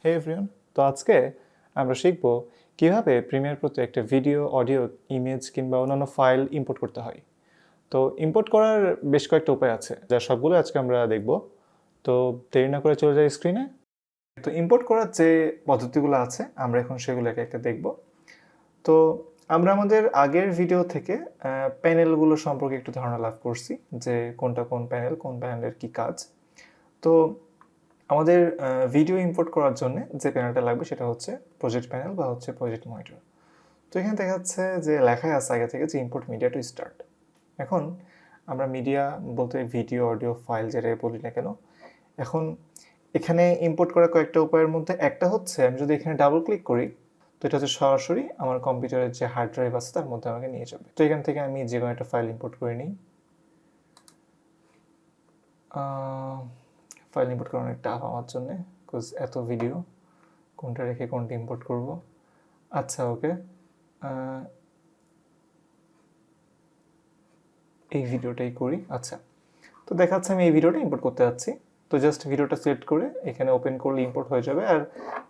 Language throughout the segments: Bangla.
হে এভরিওয়ান, তো আজকে আমরা শিখব কিভাবে প্রিমিয়ার প্রোতে একটা ভিডিও, অডিও, ইমেজ কিংবা অন্যান্য ফাইল ইম্পোর্ট করতে হয়। তো ইম্পোর্ট করার বেশ কয়েকটা উপায় আছে, যার সবগুলো আজকে আমরা দেখব। তো দেরি না করে চলে যাই স্ক্রিনে। তো ইম্পোর্ট করার যে পদ্ধতিগুলো আছে আমরা এখন সেগুলো একটা একটা দেখব। তো আমরা আমাদের আগের ভিডিও থেকে প্যানেলগুলো সম্পর্কে একটু ধারণা লাভ করছি, যে কোনটা কোন প্যানেল, কোন প্যানেলের কী কাজ। তো আমাদের ভিডিও ইম্পোর্ট করার জন্য যে প্যানেলটা লাগবে সেটা হচ্ছে প্রজেক্ট প্যানেল বা হচ্ছে প্রজেক্ট মনিটর। তো এখানে দেখা যাচ্ছে যে লেখাই আছে আগে থেকে যে ইম্পোর্ট মিডিয়া টু স্টার্ট। এখন আমরা মিডিয়া বলতে ভিডিও, অডিও, ফাইল যেটাই বলি না কেন, এখন এখানে ইম্পোর্ট করার কয়েকটা উপায়ের মধ্যে একটা হচ্ছে আমি যদি এখানে ডাবল ক্লিক করি, তো এটা হচ্ছে সরাসরি আমার কম্পিউটারের যে হার্ড ড্রাইভ আছে তার মধ্যে আমাকে নিয়ে যাবে। তো এখান থেকে আমি যে কোনো একটা ফাইল ইম্পোর্ট করে নিই। ফাইল ইম্পোর্ট করা অনেক টাফ আমার জন্য, বিকজ এত ভিডিও কোনটা রেখে কোনটা ইম্পোর্ট করব। আচ্ছা, ওকে, এই ভিডিওটাই করি। আচ্ছা, তো দেখাচ্ছে আমি এই ভিডিওটা ইম্পোর্ট করতে যাচ্ছি। তো জাস্ট ভিডিওটা সিলেক্ট করে এখানে ওপেন করলে ইম্পোর্ট হয়ে যাবে। আর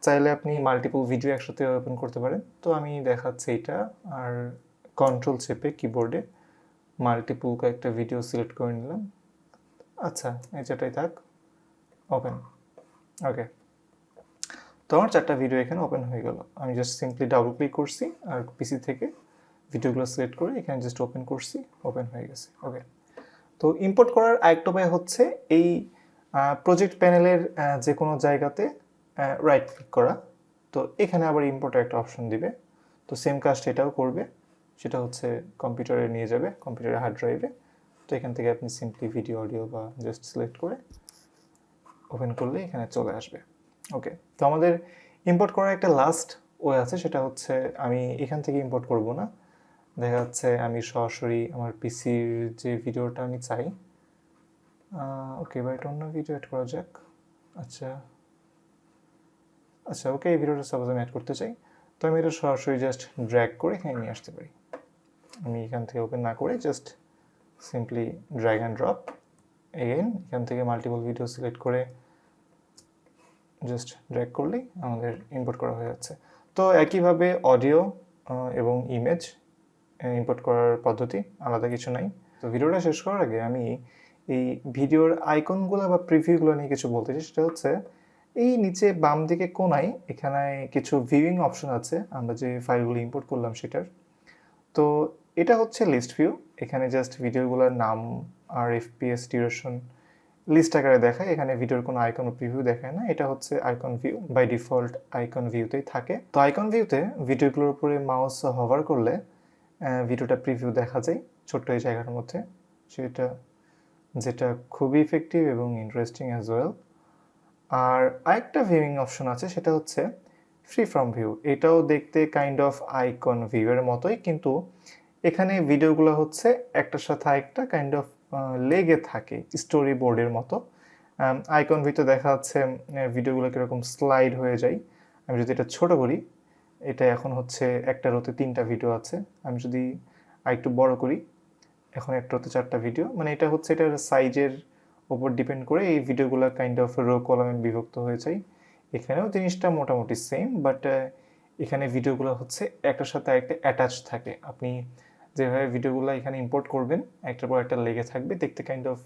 চাইলে আপনি মাল্টিপল ভিডিও একসাথে ওপেন করতে পারেন। তো আমি দেখাচ্ছি এটা, আর কন্ট্রোল চেপে কিবোর্ডে মাল্টিপল কয়েকটা ভিডিও সিলেক্ট করে নিলাম। আচ্ছা, এই যেটাই থাক, ওপেন। ওকে, তো আমার 4টা ভিডিও এখানে ওপেন হয়ে গেল। আমি জাস্ট সিম্পলি ডাবল ক্লিক করছি আর পিসি থেকে ভিডিওগুলো সিলেক্ট করে এখানে জাস্ট ওপেন করছি, ওপেন হয়ে গেছে। ওকে, তো ইম্পোর্ট করার আরেকটা উপায় হচ্ছে এই প্রজেক্ট প্যানেলের যে কোনো জায়গাতে রাইট ক্লিক করা। তো এখানে আবার ইম্পোর্টের একটা অপশন দিবে। তো সেম কাজটা এটাও করবে, সেটা হচ্ছে কম্পিউটারে নিয়ে যাবে, কম্পিউটারের হার্ড ড্রাইভে। তো এখান থেকে আপনি সিম্পলি ভিডিও, অডিও বা জাস্ট সিলেক্ট করে ওপেন করলে এখানে চলে আসবে। ওকে, তো আমাদের ইম্পোর্ট করার একটা লাস্ট ওয়ে আছে, সেটা হচ্ছে আমি এখান থেকে ইম্পোর্ট করব না। দেখা যাচ্ছে আমি সরাসরি আমার পিসির যে ভিডিওটা আমি চাই, ওকে, এবার এটা অন্য ভিডিও অ্যাড করা যাক। আচ্ছা আচ্ছা, ওকে, এই ভিডিওটা সাপোজ আমি অ্যাড করতে চাই। তো আমি এটা সরাসরি জাস্ট ড্র্যাগ করে এখানে নিয়ে আসতে পারি। আমি এখান থেকে ওপেন না করে just simply drag and drop. Again এখান থেকে মাল্টিপল ভিডিও সিলেক্ট করে জাস্ট ড্র্যাগ করলেই আমাদের ইম্পোর্ট করা হয়ে যাচ্ছে। তো একইভাবে অডিও এবং ইমেজ ইম্পোর্ট করার পদ্ধতি আলাদা কিছু নাই। তো ভিডিওটা শেষ করার আগে আমি এই ভিডিওর আইকনগুলো বা প্রিভিউগুলো নিয়ে কিছু বলতে চাই। সেটা হচ্ছে এই নিচে বাম দিকে কোনায় এখানে কিছু ভিউইং অপশন আছে আমরা যে ফাইলগুলো ইম্পোর্ট করলাম সেটার। তো এটা হচ্ছে লিস্ট ভিউ। এখানে জাস্ট ভিডিওগুলোর নাম আর এফপিএস, ডিউরেশন লিস্ট আকারে দেখায়। এখানে ভিডিওর কোনো আইকন ও প্রিভিউ দেখায় না। এটা হচ্ছে icon view, by default icon ভিউতেই থাকে। তো আইকন ভিউতে ভিডিওগুলোর উপরে মাউস হভার করলে ভিডিওটা প্রিভিউ দেখা যায় ছোট্ট এই জায়গাটার মধ্যে, যেটা খুবই ইফেক্টিভ এবং ইন্টারেস্টিং অ্যাজ ওয়েল। আর আরেকটা ভিউইং অপশন আছে, সেটা হচ্ছে ফ্রি ফ্রম ভিউ। এটাও দেখতে কাইন্ড অফ আইকন ভিউয়ের মতোই, কিন্তু এখানে ভিডিওগুলো হচ্ছে একটার সাথে আরেকটা কাইন্ড অফ লেগে থাকে স্টোরি বোর্ডের মতো। আইকন ভিউতে দেখা যাচ্ছে ভিডিওগুলো কীরকম স্লাইড হয়ে যায়। আমি যদি এটা ছোট করি, এটা এখন হচ্ছে একটা রোতে 3টা ভিডিও আছে। আমি যদি আরেকটু বড় করি, এখন একটা রোতে 4টা ভিডিও, মানে এটা হচ্ছে এটার সাইজের ওপর ডিপেন্ড করে এই ভিডিওগুলো কাইন্ড অফ রো কলামে বিভক্ত হয়ে যায়। এখানেও জিনিসটা মোটামুটি সেম, বাট এখানে ভিডিওগুলো হচ্ছে একটার সাথে একটা অ্যাটাচ থাকে। আপনি যেভাবে ভিডিওগুলো এখানে ইম্পোর্ট করবেন একটার পর একটা লেগে থাকবে, দেখতে কাইন্ড অফ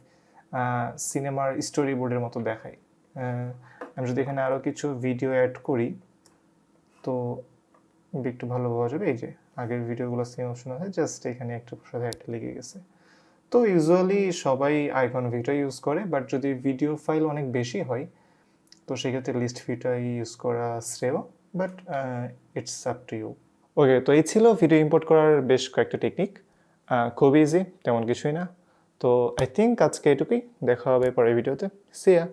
সিনেমার স্টোরি বোর্ডের মতো দেখায়। আমি যদি এখানে আরও কিছু ভিডিও অ্যাড করি তো একটু ভালো বোঝা যাবে। এই যে আগের ভিডিওগুলো সেম অপশন আছে, জাস্ট এখানে একটার সাথে একটা লেগে গেছে। তো ইউজুয়ালি সবাই আইকন ভিউটা ইউজ করে, বাট যদি ভিডিও ফাইল অনেক বেশি হয় তো সেক্ষেত্রে লিস্ট ভিউটাই ইউজ করা শ্রেয়, but it's up to you. Okay, তো এই ছিল ভিডিও ইম্পোর্ট করার বেশ কয়েকটা টেকনিক। খুব ইজি, তেমন কিছুই না। তো আই থিঙ্ক আজকে এটুকুই। দেখা হবে পরের ভিডিওতে। সি ইয়া।